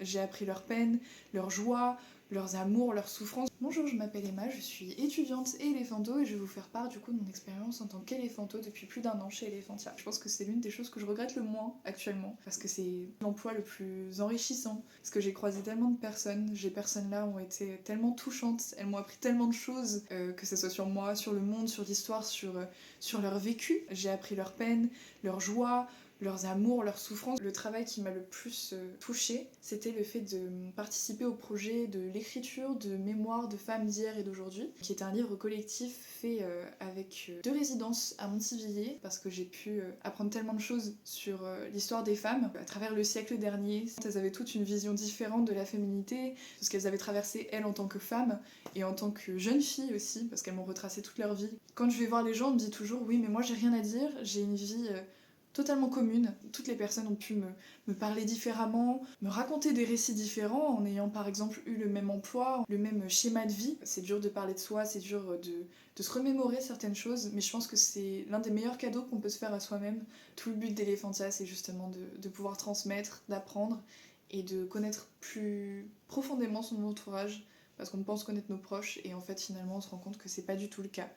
J'ai appris leurs peines, leurs joies, leurs amours, leurs souffrances. Bonjour, je m'appelle Emma, je suis étudiante et éléphanto et je vais vous faire part du coup de mon expérience en tant qu'éléphanto depuis plus d'1 an chez Elephantia. Je pense que c'est l'une des choses que je regrette le moins actuellement parce que c'est l'emploi le plus enrichissant, parce que j'ai croisé tellement de personnes, ces personnes-là ont été tellement touchantes, elles m'ont appris tellement de choses, que ce soit sur moi, sur le monde, sur l'histoire, sur leur vécu. J'ai appris leurs peines, leurs joies, leurs amours, leurs souffrances. Le travail qui m'a le plus touchée, c'était le fait de participer au projet de l'écriture de Mémoires de femmes d'hier et d'aujourd'hui, qui est un livre collectif fait avec 2 résidences à Montivilliers, parce que j'ai pu apprendre tellement de choses sur l'histoire des femmes à travers le siècle dernier. Elles avaient toutes une vision différente de la féminité, de ce qu'elles avaient traversé elles en tant que femmes et en tant que jeunes filles aussi, parce qu'elles m'ont retracé toute leur vie. Quand je vais voir les gens, on me dit toujours oui mais moi j'ai rien à dire, j'ai une vie totalement commune. Toutes les personnes ont pu me parler différemment, me raconter des récits différents en ayant par exemple eu le même emploi, le même schéma de vie. C'est dur de parler de soi, c'est dur de se remémorer certaines choses, mais je pense que c'est l'un des meilleurs cadeaux qu'on peut se faire à soi-même. Tout le but d'Elephantia, c'est justement de pouvoir transmettre, d'apprendre et de connaître plus profondément son entourage, parce qu'on pense connaître nos proches et en fait finalement on se rend compte que c'est pas du tout le cas.